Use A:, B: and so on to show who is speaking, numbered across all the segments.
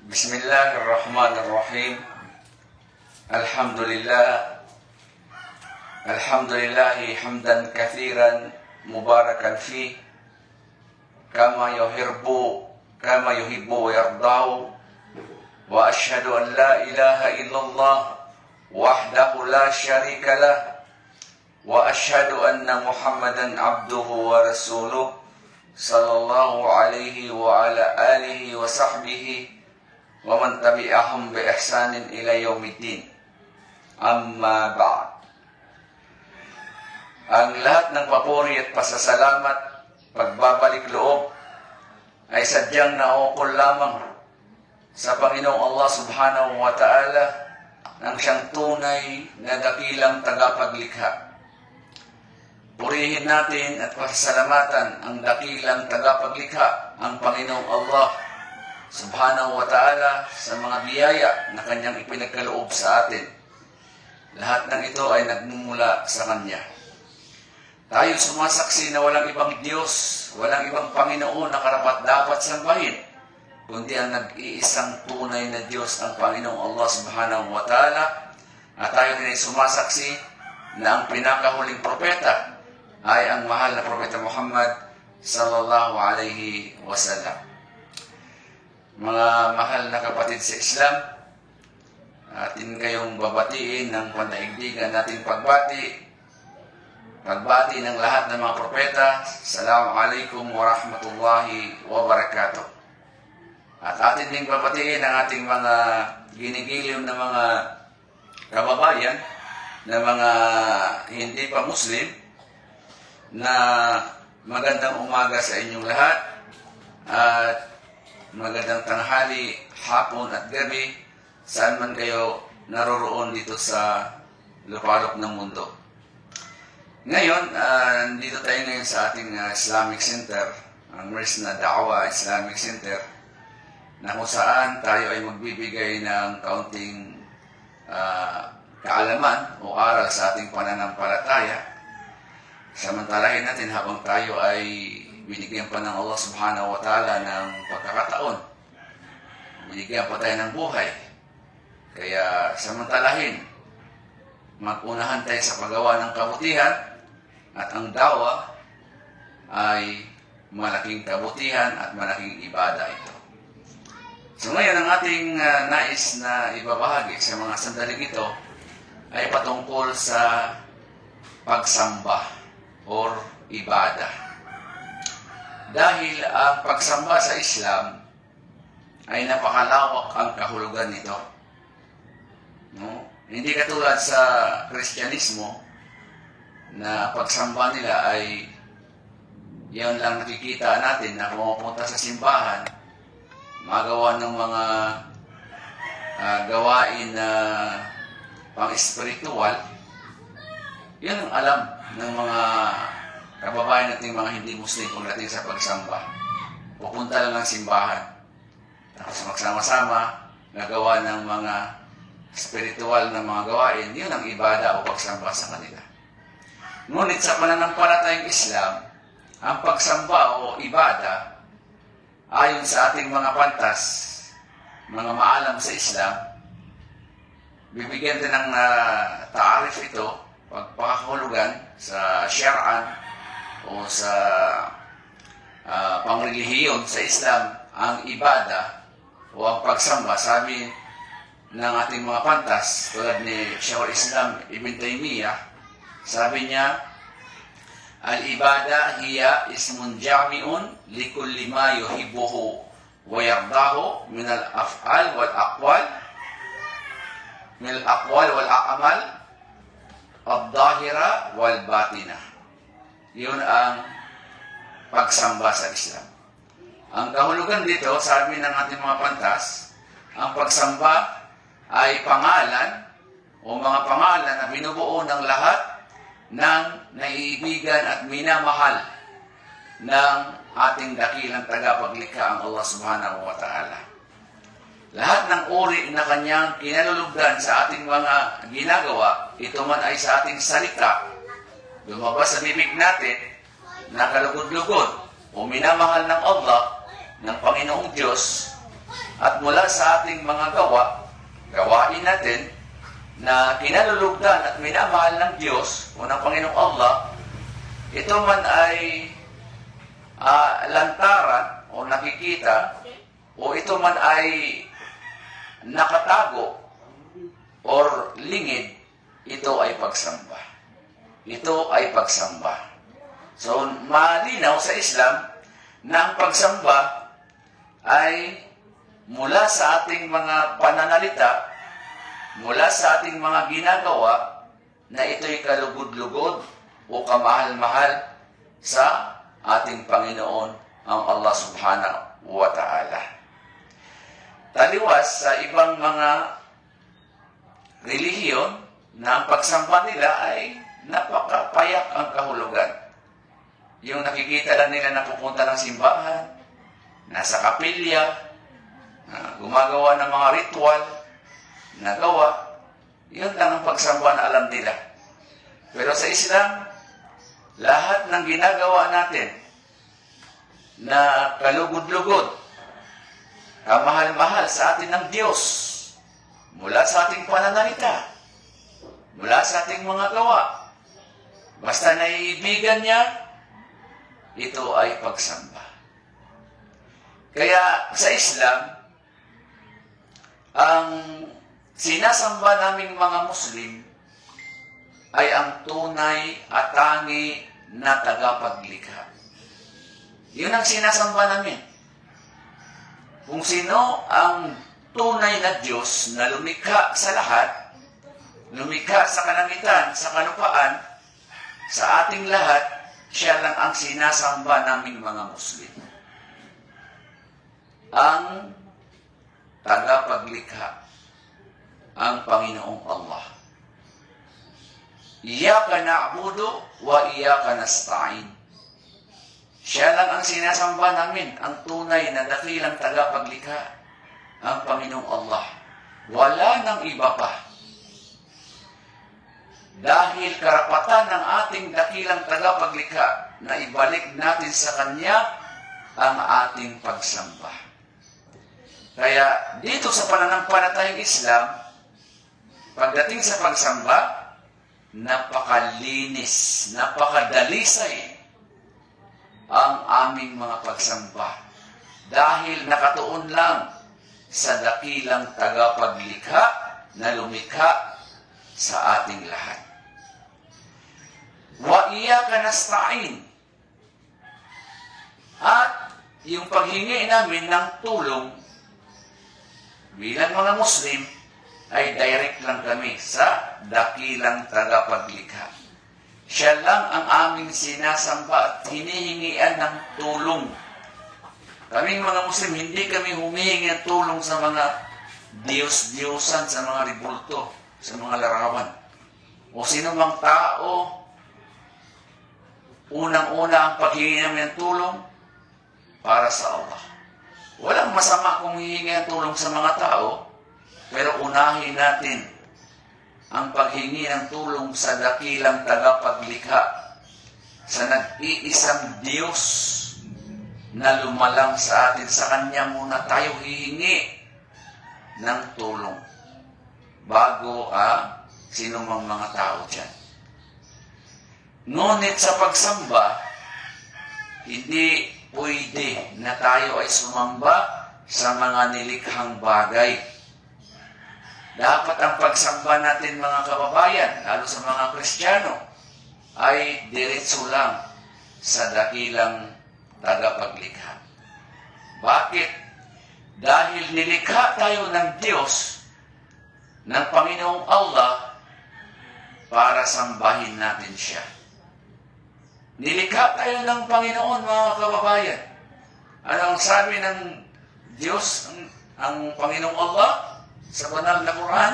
A: Bismillahirrahmanirrahim. Alhamdulillah. Alhamdulillahi hamdan kathiran mubarakan fi kama yuhibbu wa yardahu. Wa ashhadu an la ilaha illallah wahdahu la syarika lah. Wa ashhadu anna Muhammadan abduhu wa rasuluh sallallahu alaihi wa ala alihi wa sahbihi wa man tabi'ahum bi ihsanin ila yaumiddin. Amma ba'd. Ang lahat ng papuri at pasasalamat, pagbabalik loob ay sadyang naukol lamang sa Panginoong Allah subhanahu wa ta'ala nang siyang tunay na dakilang tagapaglikha. Purihin natin at pasasalamatan ang dakilang tagapaglikha, ang Panginoong Allah subhanahu wa ta'ala, sa mga biyaya na kanyang ipinagkaloob sa atin. Lahat ng ito ay nagmumula sa Kanya. Tayo sumasaksi na walang ibang Diyos, walang ibang Panginoon na karapat-dapat sambahin, kundi ang nag-iisang tunay na Diyos, ang Panginoong Allah subhanahu wa ta'ala. At tayo din ay sumasaksi na ang pinakahuling propeta ay ang mahal na propeta Muhammad sallallahu alaihi wasallam. Mga mahal na kapatid sa Islam, atin kayong babatiin ng pandaigdigan nating pagbati ng lahat ng mga propeta. Assalamualaikum warahmatullahi wabarakatuh. At atin ding babatiin ang ating mga ginigiliw na mga kababayan, na mga hindi pa Muslim, na magandang umaga sa inyong lahat at magandang tanghali, hapon at gabi, saan man kayo naroroon dito sa lupalop ng mundo. Ngayon, dito tayo ngayon sa ating Islamic Center, ang Mersna Da'wa Islamic Center, na kung saan tayo ay magbibigay ng kaunting kaalaman o aral sa ating pananampalataya. Samantalahin natin habang tayo ay binigyan pa ng Allah subhanahu wa ta'ala ng pagkakataon. Binigyan pa tayo ng buhay. Kaya samantalahin, mag-unahan tayo sa paggawa ng kabutihan, at ang dawa ay malaking kabutihan at malaking ibada ito. So ngayon, ang ating nais na ibabahagi sa mga sandaling ito ay patungkol sa pagsamba or ibada. Dahil ang pagsamba sa Islam ay napakalawak ang kahulugan nito. No? Hindi katulad sa Kristyanismo na pagsamba nila ay yan lang nakikita natin na pumupunta sa simbahan, magawa ng mga gawain na pang-espiritual. Yan ang alam ng mga kababayan nating mga hindi Muslim pagdating sa pagsamba. Pupunta lang ng simbahan, tapos magsama-sama, nagawa ng mga spiritual na mga gawain. Yun ang ibada o pagsamba sa kanila. Ngunit sa pananampalatayang Islam, ang pagsamba o ibada, ayon sa ating mga pantas, mga maalam sa Islam, bibigyan din ng taarif ito, pagpakahulugan sa Syar'an o sa pangrelihiyon sa Islam. Ang ibada o ang pagsamba, sabi ng ating mga pantas, tulad ni Shaykhul Islam Ibn Taymiyyah, sabi niya, al-ibada hiya ismun jami'un likulli ma yuhibbuhu wa yardahu min al-af'al wal aqwal wal a'mal ad-dahira wal batina. Yun ang pagsamba sa Islam. Ang kahulugan dito, sabi ng ating mga pantas, ang pagsamba ay pangalan o mga pangalan na binubuo ng lahat ng naiibigan at minamahal ng ating dakilang tagapaglikha, ang Allah subhanahu wa ta'ala. Lahat ng uri na kanyang kinalulugdan sa ating mga ginagawa, ito man ay sa ating salita, lumabas sa bibig natin, nakalugod-lugod o minamahal ng Allah, ng Panginoong Diyos, At mula sa ating mga gawain natin na kinalulugdan at minamahal ng Diyos o ng Panginoong Allah, ito man ay lantaran o nakikita, o ito man ay nakatago or lingid, ito ay pagsamba. Ito ay pagsamba. So, malinaw sa Islam na ang pagsamba ay mula sa ating mga pananalita, mula sa ating mga ginagawa, na ito'y kalugod-lugod o kamahal-mahal sa ating Panginoon, ang Allah subhanahu wa ta'ala. Taliwas sa ibang mga relihiyon na ang pagsamba nila ay napakapayak ang kahulugan. Yung nakikita lang nila na pupunta ng simbahan, nasa kapilya, gumagawa ng mga ritual, nagawa, yun lang ang pagsamba na alam nila. Pero sa Islam, lahat ng ginagawa natin na kalugod-lugod, kamahal-mahal sa atin ng Diyos, mula sa ating pananalita, mula sa ating mga gawa, basta naiibigan niya, ito ay pagsamba. Kaya sa Islam, ang sinasamba naming mga Muslim ay ang tunay at tangi na tagapaglikha. Yun ang sinasamba namin. Kung sino ang tunay na Diyos na lumikha sa lahat, lumikha sa kalangitan, sa kalupaan, sa ating lahat, siya lang ang sinasamba naming mga Muslim. Ang tagapaglikha, ang Panginoong Allah. Iyaka na'budu wa iyaka nasta'in. Siya lang ang sinasamba namin, ang tunay na dakilang tagapaglikha, ang Panginoong Allah. Wala nang iba pa. Dahil karapatan ng ating dakilang tagapaglikha na ibalik natin sa Kanya ang ating pagsamba. Kaya dito sa pananampalatayang Islam, pagdating sa pagsamba, napakalinis, napakadalisay ang aming mga pagsamba. Dahil nakatuon lang sa dakilang tagapaglikha na lumikha sa ating lahat. Wa iyaka nasta'in. At yung paghingi namin ng tulong bilang mga Muslim ay direct lang kami sa dakilang tagapaglikha. Siya lang ang aming sinasamba at hinihingian ng tulong. Kaming mga Muslim, hindi kami humihingi ng tulong sa mga Diyos-Diyosan, sa mga ribulto, sa mga larawan. O sino mang tao, unang-una ang paghingi namin ng tulong para sa Allah. Walang masama kung hihingi ng tulong sa mga tao, pero unahin natin ang paghingi ng tulong sa dakilang tagapaglikha, sa nag-iisang Diyos na lumalang sa atin. Sa Kanya muna tayo hihingi ng tulong bago sinumang mga tao dyan. Ngunit sa pagsamba, hindi pwede na tayo ay sumamba sa mga nilikhang bagay. Dapat ang pagsamba natin, mga kababayan, lalo sa mga Kristiyano, ay diretso lang sa dakilang tagapaglikha. Bakit? Dahil nilikha tayo ng Diyos, ng Panginoong Allah, para sambahin natin siya. Nilikha tayo ng Panginoon, mga kababayan. Ano ang sabi ng Diyos, ang Panginoong Allah, sa banal na Quran?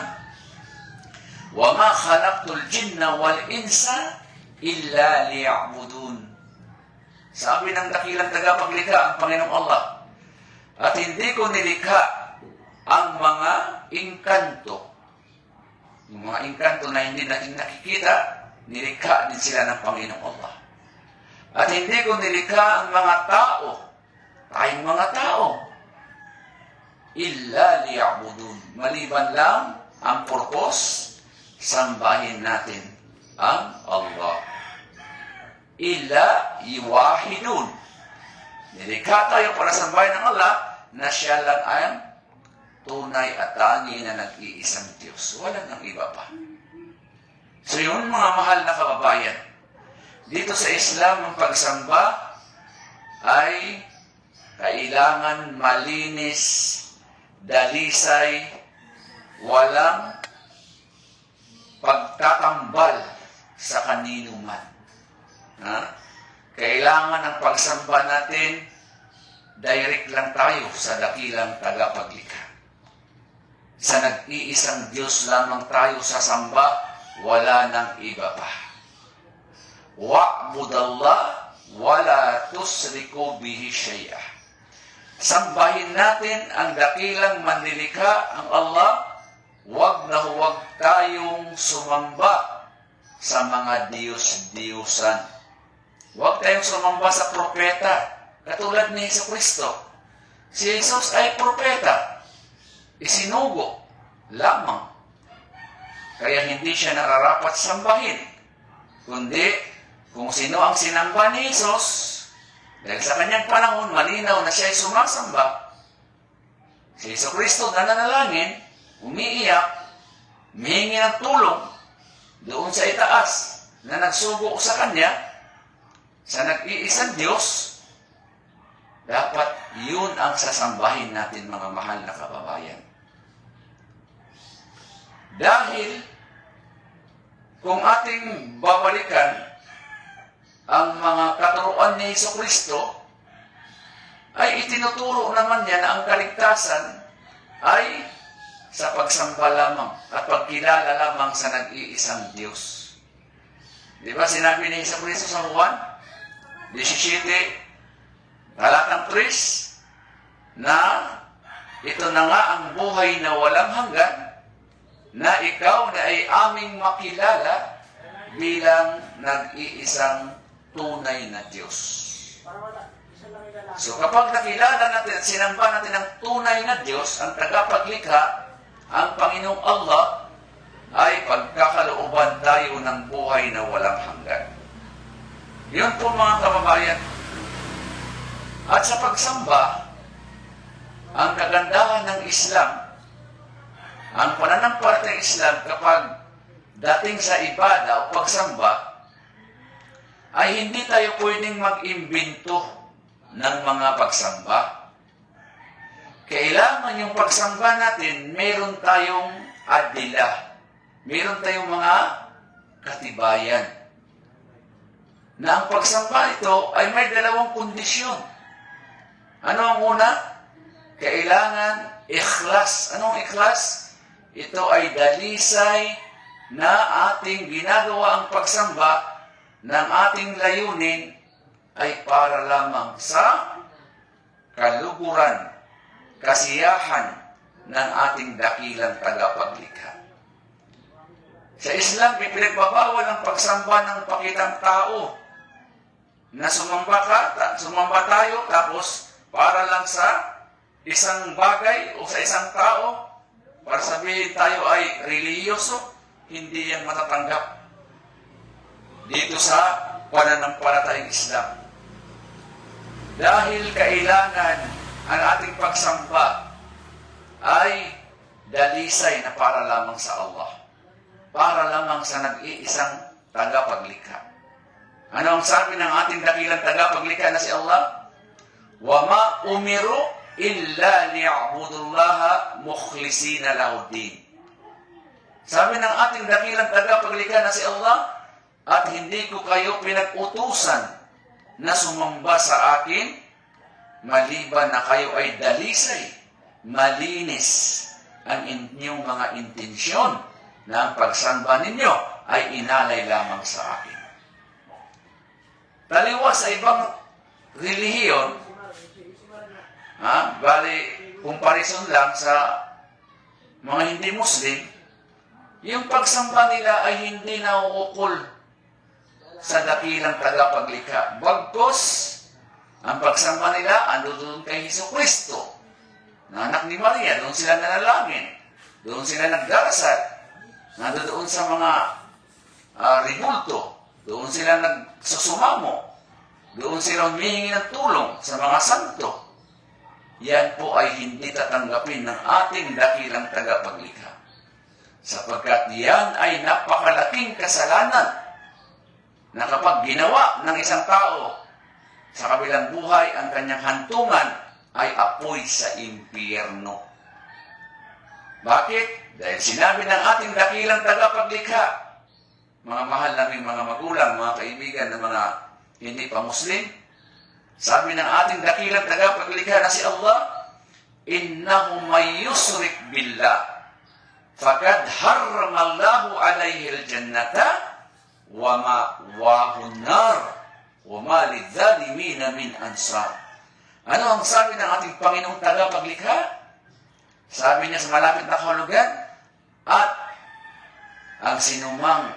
A: وَمَا خَلَقْتُ الْجِنَّ وَالْإِنسَ إِلَّا لِيَعْبُدُونَ. Sabi ng dakilang tagapaglikha, ang Panginoong Allah, at hindi ko nilikha ang mga inkanto. Yung mga inkanto na hindi natin nakikita, nilikha din sila ng Panginoong Allah. At hindi ko nilikha ang mga tao, tayong mga tao, illa liya'budun. Maliban lang ang purpose, sambahin natin ang Allah. Illa yuwahidun. Nilikha tayo para sambahin ang Allah na siya lang ang tunay at tangi na nag-iisang Diyos. Wala nang iba pa. So yun, mga mahal na kababayan, dito sa Islam, ang pagsamba ay kailangan malinis, dalisay, walang pagtatambal sa kanino man. Kailangan ang pagsamba natin, direct lang tayo sa dakilang tagapaglikha. Sa nag-iisang Diyos lamang tayo sasamba, wala nang iba pa. Wa'budallah wala tusriku bihi syai'ah. Sambahin natin ang dakilang manlilikha, ang Allah. Huwag na huwag tayong sumamba sa mga Diyos-Diyosan. Huwag tayong sumamba sa propeta, katulad ni Jesucristo. Si Jesus ay propeta. Isinugo lamang. Kaya hindi siya nararapat sambahin. Kundi, kung sino ang sinamba ni Jesus, dahil sa kanyang panahon, malinaw na siya ay sumasamba, si Jesucristo nananalangin, umiiyak, humihingi ng tulong doon sa itaas na nagsugo sa kanya, sa nag-iisang Diyos, dapat yun ang sasambahin natin, mga mahal na kababayan. Dahil kung ating babalikan ang mga katuruan ni Jesucristo, ay itinuturo naman niya na ang kaligtasan ay sa pagsamba lamang at pagkilala lamang sa nag-iisang Diyos. Di ba sinabi ni Jesucristo sa Juan 17, talatang 3, na ito na nga ang buhay na walang hanggan, na ikaw na ay aming makilala bilang nag-iisang tunay na Diyos. So kapag nakilala natin at sinamba natin ang tunay na Diyos, ang tagapaglikha, ang Panginoong Allah, ay pagkakalooban tayo ng buhay na walang hanggan. Yun po, mga kababayan. At sa pagsamba, ang kagandahan ng Islam, ang pananampalatayang Islam, kapag dating sa ibada o pagsamba, ay hindi tayo pwedeng mag-imbento ng mga pagsamba. Kailangan yung pagsamba natin, meron tayong adila, meron tayong mga katibayan. Na ang pagsamba ito ay may dalawang kondisyon. Ano ang una? Kailangan ikhlas. Anong ikhlas? Ito ay dalisay na ating ginagawa ang pagsamba ng ating layunin ay para lamang sa kaluguran, kasiyahan ng ating dakilang tagapaglikha. Sa Islam, pinagbabawal ang pagsamba ng pakitang tao na sumamba tayo tapos para lang sa isang bagay o sa isang tao, para sabihin tayo ay reliyoso, hindi yan matatanggap dito sa pananampalatayang Islam. Dahil kailangan ang ating pagsamba ay dalisay na para lamang sa Allah, para lamang sa nag-iisang tagapaglikha. Ano ang sabi ng ating dakilang tagapaglikha na si Allah? وَمَا أُمِرُوا إِلَّا لِيَعْبُدُوا اللَّهَ مُخْلِصِينَ لَهُ الدِّينَ. Sabi ng ating dakilang tagapaglikha na si Allah, at hindi ko kayo pinag-utusan na sumamba sa akin, maliban na kayo ay dalisay, malinis ang inyong mga intensyon na ang pagsamba ninyo ay inalay lamang sa akin. Taliwas sa ibang relihiyon, bali, comparison lang sa mga hindi Muslim, yung pagsamba nila ay hindi nauukol sa dakilang tagapaglikha. Bagkus, ang pagsamba nila ando doon kay Jesucristo. na anak ni Maria, doon sila nanalangin, doon sila nagdarasal, nandoon sa mga rebulto, doon sila nagsusumamo, doon sila humihingi ng tulong sa mga santo. Yan po ay hindi tatanggapin ng ating dakilang tagapaglikha. Sapagkat yan ay napakalaking kasalanan na kapag ginawa ng isang tao sa kabilang buhay, ang kanyang hantungan ay apoy sa impyerno. Bakit? Dahil sinabi ng ating dakilang tagapaglikha, mga mahal naming mga magulang, mga kaibigan ng mga hindi pa Muslim, sabi ng ating dakilang tagapaglikha na si Allah, innahu may yusrik billah, faqad harramallahu alayhi al-jannata, wa ma'wahu an-nar, wa ma lidh-dhalimina min ansar. Ano ang sabi ng ating Panginoong tagapaglikha? Sabi niya sa malapit na kahulugan, at ang sinumang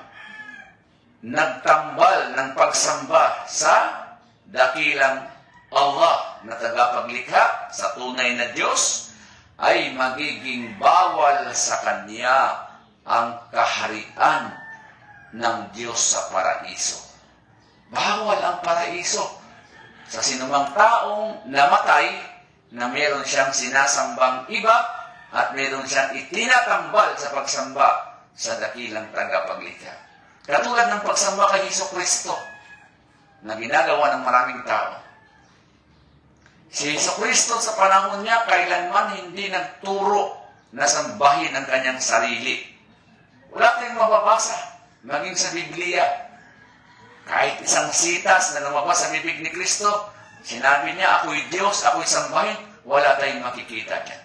A: nagtambal ng pagsamba sa dakilang Allah na tagapaglikha, sa tunay na Diyos, ay magiging bawal sa Kanya ang kaharian ng Diyos sa paraiso. Bawal ang paraiso sa sinumang taong namatay na meron siyang sinasambang iba at meron siyang itinatambal sa pagsamba sa dakilang tagapaglikha. Katulad ng pagsamba kay Jesucristo na ginagawa ng maraming tao. Si Jesucristo sa panahon niya, kailanman hindi nagturo na sambahin ang kanyang sarili. Wala tayong mababasa, maging sa Biblia. Kahit isang sitas na lumabas sa bibig ni Kristo, sinabi niya, ako'y Diyos, ako'y sambahin, wala tayong makikita niyan.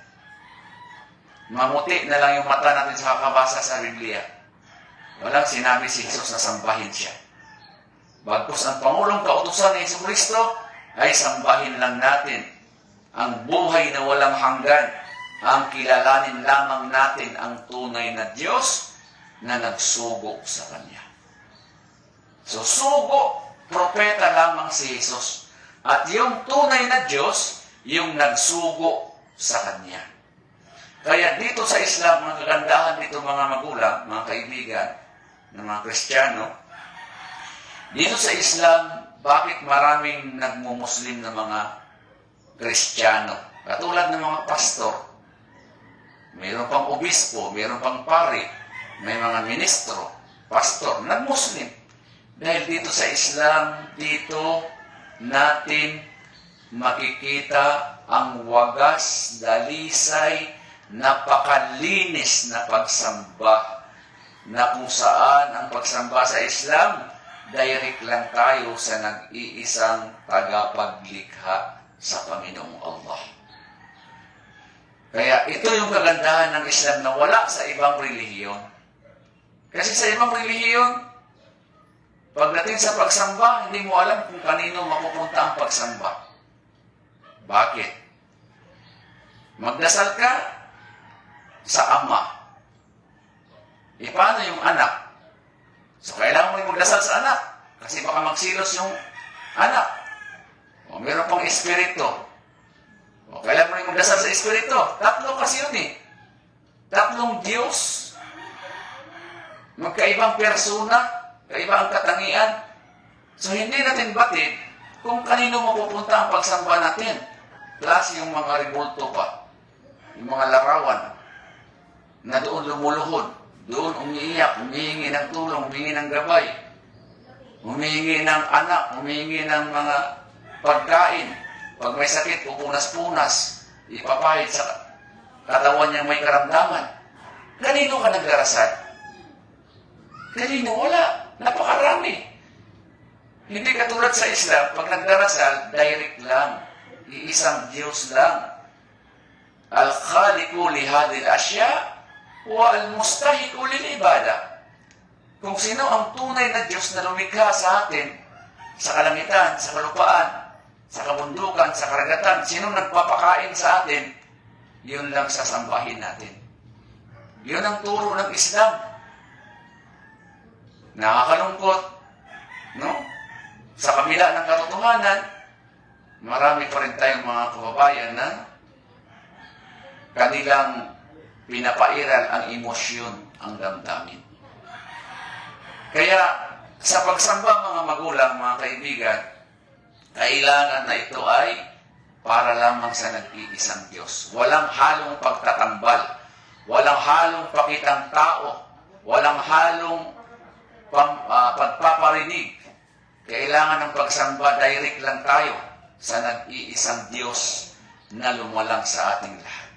A: Mamuti na lang yung mata natin sa kakabasa sa Biblia. Walang sinabi si Jesus na sambahin siya. Bagkus ang Pangulong Kautusan ni Jesucristo ay sambahin lang natin ang buhay na walang hanggan, ang kilalanin lamang natin ang tunay na Diyos na nagsugo sa Kanya. So, sugo, propeta lamang si Jesus. At yung tunay na Diyos, yung nagsugo sa Kanya. Kaya dito sa Islam, mga kagandahan dito mga magulang, mga kaibigan, ng mga Kristiyano, dito sa Islam, bakit maraming nagmumuslim na mga Kristiyano? Katulad ng mga pastor, mayroon pang obispo, mayroon pang pari, may mga ministro, pastor, nagmuslim. Dahil dito sa Islam, dito natin makikita ang wagas, dalisay, napakalinis na pagsamba, na kung saan ang pagsamba sa Islam, direct lang tayo sa nag-iisang tagapaglikha sa Panginoong Allah. Kaya ito yung kagandahan ng Islam na wala sa ibang relihiyon. Kasi sa ibang relihiyon, pagdating sa pagsamba, hindi mo alam kung kanino mapupunta ang pagsamba. Bakit? Magdasal ka sa ama. Paano yung anak? So, kailangan mo yung magdasal sa anak. Kasi baka magsilos yung anak. O, meron pang espiritu. O, kailangan mo yung magdasal sa espiritu. Tatlo kasi yun eh. Tatlong Diyos. Magkaibang persona. Kaibang katangian. So, hindi natin batid kung kanino mapupunta ang pagsamba natin. Plus, yung mga rebulto pa. Yung mga larawan na doon lumuluhod. Doon umiiyak, humihingi ng tulong, humihingi ng gabay, humihingi ng anak, humihingi ng mga pagkain. Pag may sakit, pupunas-punas, ipapahid sa katawan niyang may karamdaman. Kanino ka nagdarasal? Kanino? Wala. Napakarami. Hindi katulad sa Islam, pag nagdarasal, direct lang. Iisang Diyos lang. Al-Khaliqu li hadhihi al-ashya' wa al-mustahiqu lil-ibada. Kung sino ang tunay na Diyos na lumikha sa atin, sa kalangitan, sa kalupaan, sa kabundukan, sa karagatan, sino nagpapakain sa atin, yun lang sasambahin natin. Yun ang turo ng Islam. Nakakalungkot, no? Sa kabila ng katotohanan, marami pa rin tayong mga kababayan na kanilang pinapairal ang emosyon, ang damdamin. Kaya sa pagsamba mga magulang, mga kaibigan, kailangan na ito ay para lamang sa nag-iisang Diyos. Walang halong pagtatambal, walang halong pakitang tao, walang halong pagpaparinig. Kailangan ng pagsamba, direct lang tayo sa nag-iisang Diyos na lumalang sa ating lahat.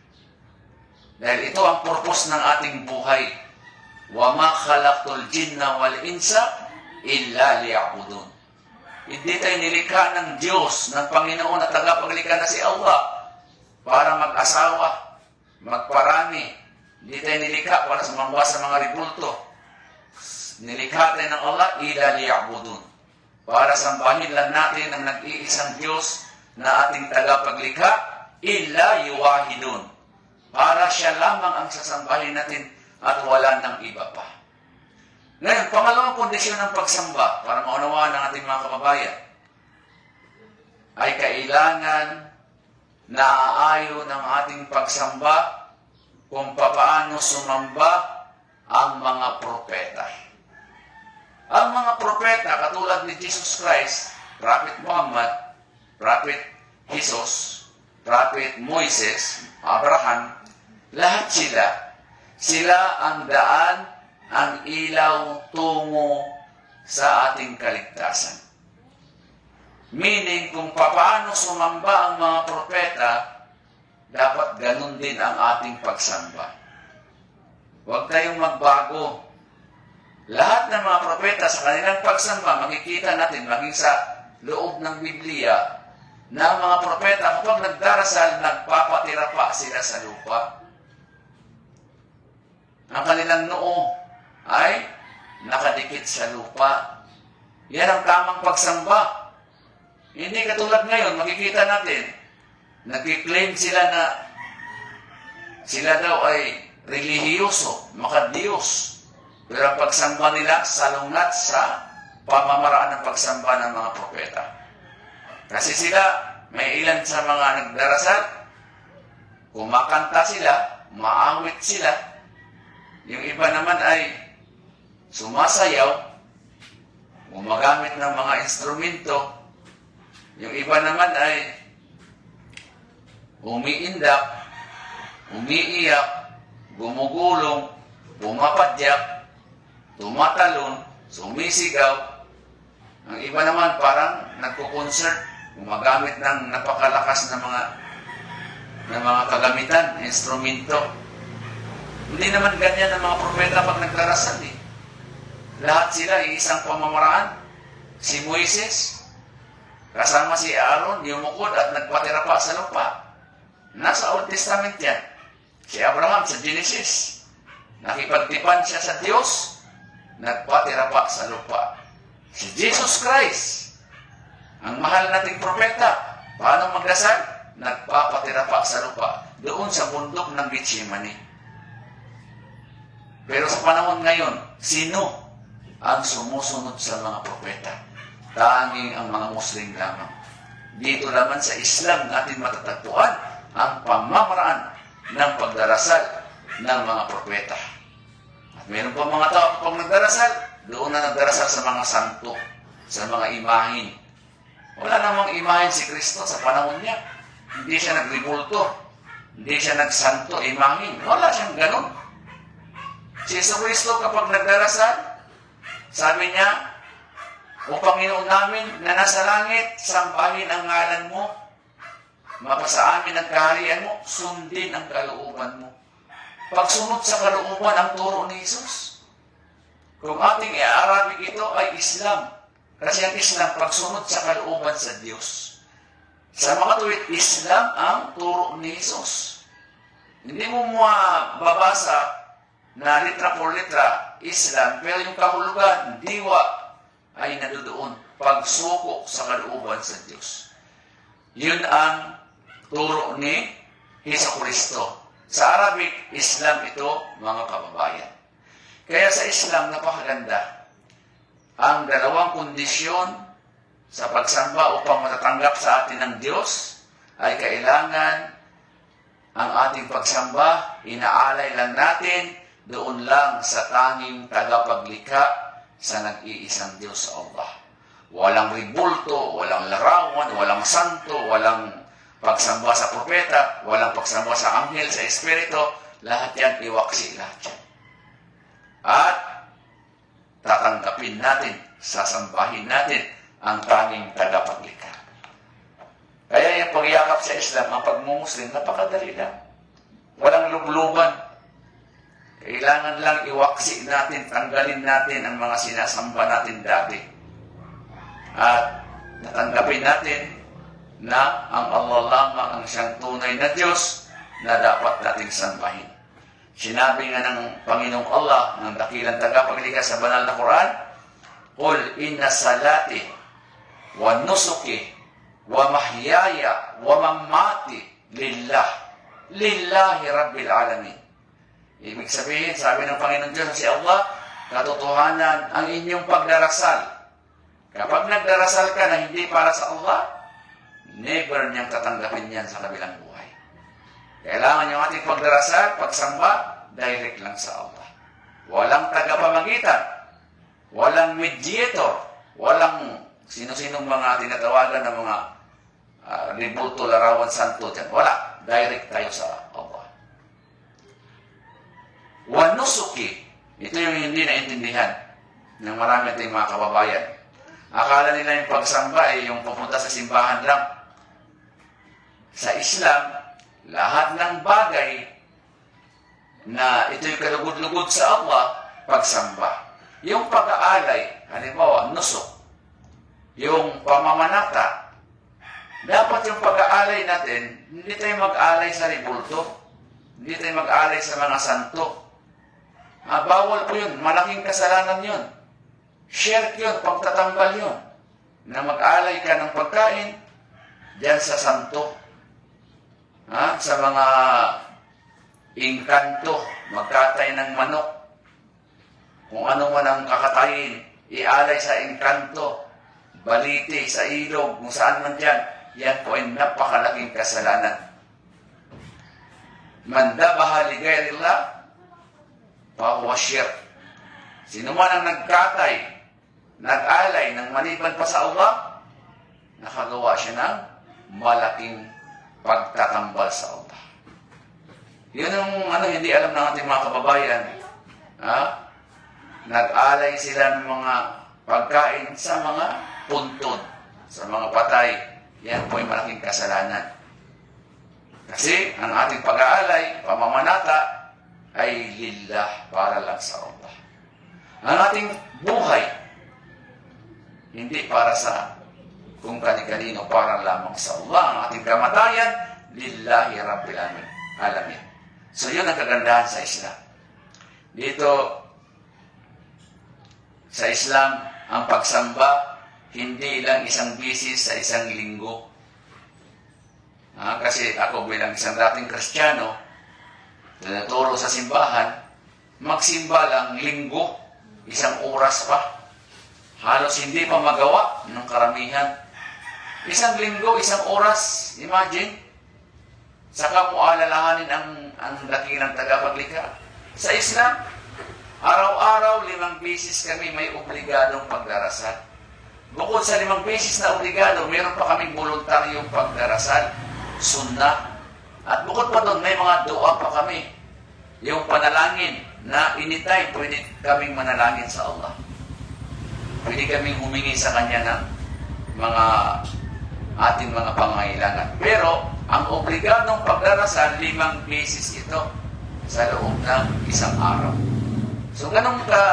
A: Dahil ito ang purpose ng ating buhay. وَمَا خَلَقْتُ الْجِنَّ وَالْإِنسَ إِلَّا لِيَعْبُدُونَ. Hindi tayo nilikha ng Diyos, ng Panginoon na tagapaglikha na si Allah para mag-asawa, magparami. Hindi tayo nilikha para sumamba sa mga ribulto. Nilikha tayo ng Allah, إِلَّا لِيَعْبُدُونَ. Para sambahin lang natin ang nag-iisang Diyos na ating tagapaglikha, إِلَّا يُوَاهِدُونَ. Para siya lamang ang sasambahin natin at wala ng iba pa. Ngayon, pangalawang kondisyon ng pagsamba para maunawaan ng ating mga kababayan ay kailangan na aayon ng ating pagsamba kung papaano sumamba ang mga propeta. Ang mga propeta, katulad ni Jesus Christ, Prophet Muhammad, Prophet Jesus, Prophet Moises, Abraham, lahat sila ang daan, ang ilaw tungo sa ating kaligtasan. Meaning, kung paano sumamba ang mga propeta, dapat ganun din ang ating pagsamba. Huwag tayong magbago. Lahat ng mga propeta sa kanilang pagsamba, makikita natin, maging sa loob ng Biblia, na mga propeta, kapag nagdarasal, nagpapatira pa sila sa lupa. Ang kanilang noo ay nakadikit sa lupa. Yan ang tamang pagsamba. Hindi katulad ngayon, makikita natin, nag-claim sila na sila daw ay relihiyoso, makadiyos. Pero ang pagsamba nila salungat sa pamamaraan ng pagsamba ng mga propeta. Kasi sila, may ilan sa mga nagdarasal, kumakanta sila, maawit sila. Yung iba naman ay sumasayaw, gumagamit ng mga instrumento. Yung iba naman ay umiindak, umiiyak, gumugulong, pumapadyak, tumatalon, sumisigaw. Ang iba naman parang nagko-concert, gumagamit ng napakalakas na mga kagamitan, instrumento. Hindi naman ganyan ang mga propeta pag nagdarasal eh. Lahat sila isang pamamaraan. Si Moises, kasama si Aaron, yumukod at nagpatira pa sa lupa. Nasa Old Testament yan. Si Abraham sa Genesis, nakipagtipan siya sa Diyos, nagpatira pa sa lupa. Si Jesus Christ, ang mahal nating propeta, paano magdasal? Nagpapatira pa sa lupa, doon sa bundok ng Getsemani. Pero sa panahon ngayon, sino ang sumusunod sa mga propeta? Tanging ang mga Muslim lamang. Dito naman sa Islam natin matatagpuan ang pamamaraan ng pagdarasal ng mga propeta. At meron pa mga tao kapag nagdarasal, doon na nagdarasal sa mga santo, sa mga imahin. Wala namang imahin si Kristo sa panahon niya. Hindi siya nagribulto, hindi siya nagsanto, imahin. Wala siyang ganun. Si Kristo kapag nagdarasal, sabi niya, O Panginoon namin na nasa langit, sambahin ang ngalan mo, mapasa amin ang kaharian mo, sundin ang kalooban mo. Pagsunod sa kalooban ang turo ni Jesus. Kung ating i-Arabic ito ay Islam. Kasi ang Islam, pagsunod sa kalooban sa Diyos. Sa mga tuwid, Islam ang turo ni Jesus. Hindi mo mababasa na litra por litra, Islam, pero yung kahulugan, diwa, ay nandoon, pagsuko sa kalooban sa Diyos. Yun ang turo ni Jesucristo. Sa Arabic, Islam ito, mga kababayan. Kaya sa Islam, napakaganda. Ang dalawang kondisyon sa pagsamba upang matatanggap sa atin ng Diyos ay kailangan ang ating pagsamba, inaalay lang natin doon lang sa tanging tagapaglikha sa nag-iisang Diyos sa Allah. Walang ribulto, walang larawan, walang santo, walang pagsamba sa propeta, walang pagsamba sa anghel, sa espiritu, lahat yan iwaksi lahat yan. At tatanggapin natin, sasambahin natin ang tanging tagapaglikha. Kaya yung pagyakap sa Islam, ang pagmumuslim, napakadali lang. Walang lubluban. Kailangan lang iwaksi natin, tanggalin natin ang mga sinasamba natin dati. At natanggapin natin na ang Allah lamang ang siyang tunay na Diyos na dapat nating sambahin. Sinabi nga ng Panginoong Allah, ng dakilang tagapaglikha sa banal na Quran, Qul inna salati wa nusuki wa mahyaya wa mamati lillahi rabbil alamin. Ibig sabihin, sabi ng Panginoon Diyos si Allah, katotohanan ang inyong pagdarasal. Kapag nagdarasal ka na hindi para sa Allah, never niyang tatanggapin yan sa kabilang buhay. Kailangan yung ating pagdarasal, pagsamba, direct lang sa Allah. Walang tagapamagitan, walang mediator, walang sino-sinong mga tinatawagan ng mga ribulto, larawan, santo dyan. Wala. Direct tayo sa Allah. Wanusuki. Ito yung hindi naintindihan ng marami ating mga kababayan. Akala nila yung pagsamba ay yung pupunta sa simbahan lang. Sa Islam, lahat ng bagay na ito'y kalugod-lugod sa Allah, pagsamba. Yung pag-aalay, halimbawa, nusuk, yung pamamanata, dapat yung pag-aalay natin, hindi tayo mag-aalay sa ribulto, hindi tayo mag-aalay sa mga santo. Bawal po yun, malaking kasalanan yun. Shirk yun, pagtatambal yun. Na mag-aalay ka ng pagkain, diyan sa santo. Sa mga inkanto, magkatay ng manok. Kung ano man ang kakatayin, ialay sa inkanto, balite, sa ilog, kung saan man dyan. Yan po ay napakalaking kasalanan. Man dabaha li ghayrillah, fahuwa shirk. Sino man ang nagkatay, nag-alay ng maliban pa sa Allah, nakagawa siya ng malaking pagtatambal sa Allah. Yun ang hindi alam ng ating mga kababayan. Nag-alay sila ng mga pagkain sa mga puntod, sa mga patay. Yan po ay malaking kasalanan. Kasi ang ating pag-aalay, pamamanata, ay lillah, para lang sa Allah. Ang ating buhay, hindi para sa kung kani-kanino, para lamang sa Allah. Ang ating kamatayan, lillahi rabbil alamin. So yun ang kagandahan sa Islam. Dito, sa Islam, ang pagsamba, hindi lang isang bisis sa isang linggo. Kasi ako bilang isang dating Kristiyano, na naturo sa simbahan, magsimba lang linggo, isang oras pa. Halos hindi pa magawa ng karamihan. Isang linggo, isang oras, imagine. Saka mo alalahanin ang dakilang tagapaglikha. Sa Islam, araw-araw 5 beses kami may obligadong pagdarasal. Bukod sa 5 beses na obligado, meron pa kaming voluntaryong pagdarasal, sunnah. At bukod pa doon, may mga dua pa kami. Yung panalangin na anytime, pwede kaming manalangin sa Allah. Pwede kaming humingi sa Kanya ng mga ating mga pangailangan. Pero, ang obligadong pagdarasal, 5 beses ito sa loob ng isang araw. So, ganun ka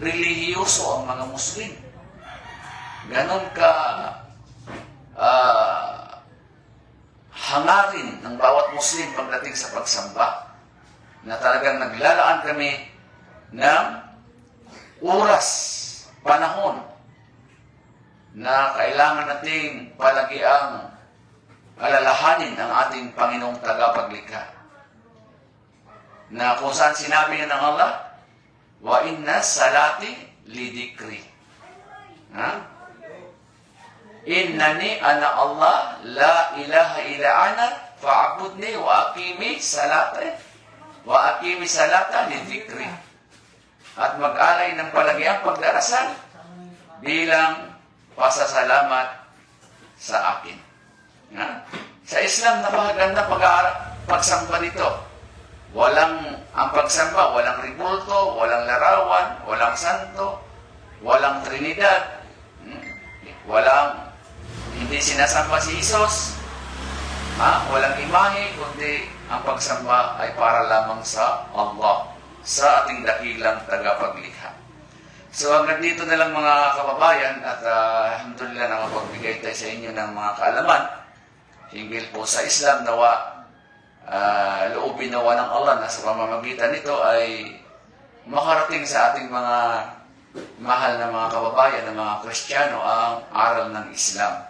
A: relihiyoso ang mga Muslim. Ganun ka hangarin ng bawat Muslim pagdating sa pagsamba, na talagang naglalaan kami ng oras, panahon, na kailangan nating palagi ang alalahanin ang ating Panginoong tagapaglikha. Na kung saan sinabi ng Allah, wa inna salati lidikri. Innani ana Allah, la ilaha illa ana, fa'budni wa aqimi salata li dhikri. At mag-alay ng palagiang pagdarasal bilang pasasalamat sa akin. Sa Islam, napakaganda pagsamba nito. Ang pagsamba, walang ribulto, walang larawan, walang santo, walang trinidad, hindi sinasamba si Jesus, walang imahe, kundi ang pagsamba ay para lamang sa Allah, sa ating dakilang tagapaglikha. So hanggang dito na lang mga kababayan, at alhamdulillah nakapagbigay tayo sa inyo ng mga kaalaman hinggil po sa Islam. Nawa loobin nawa ng Allah na sa pamamagitan nito ay makarating sa ating mga mahal na mga kababayan, na mga Kristiyano, ang aral ng Islam.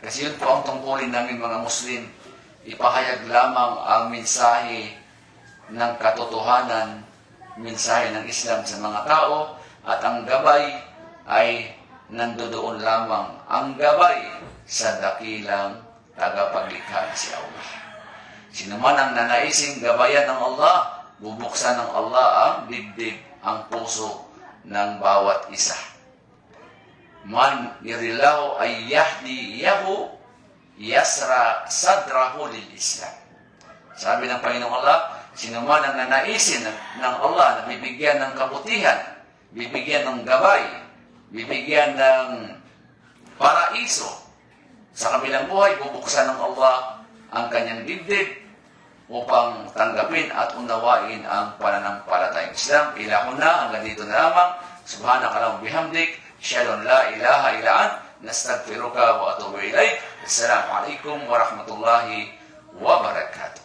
A: Kasi yun po ang tungkulin namin mga Muslim, ipahayag lamang ang mensahe ng katotohanan, mensahe ng Islam sa mga tao, at ang gabay ay nandoon lamang, ang gabay sa dakilang tagapaglikha si Allah. Sino man ang nanaising gabayan ng Allah, bubuksan ng Allah ang dibdib, ang puso ng bawat isa. Man yurilahu ay yahdiyahu yasra sadrahu lil Islam. Sabi ng Panginoong Allah, sino man ang nanaisin ng Allah na bibigyan ng kabutihan, bibigyan ng gabay, bibigyan ng paraiso sa kabilang buhay, bubuksan ng Allah ang kanyang dibdib upang tanggapin at unawain ang pananampalatayang Islam. Ilahuna, hanggang dito na lamang. Subhanakallahumma bihamdik, asyhadu an la ilaha illa anta, nastaghfiruka wa atubu ilaik. Assalamu alaikum warahmatullahi wabarakatuh.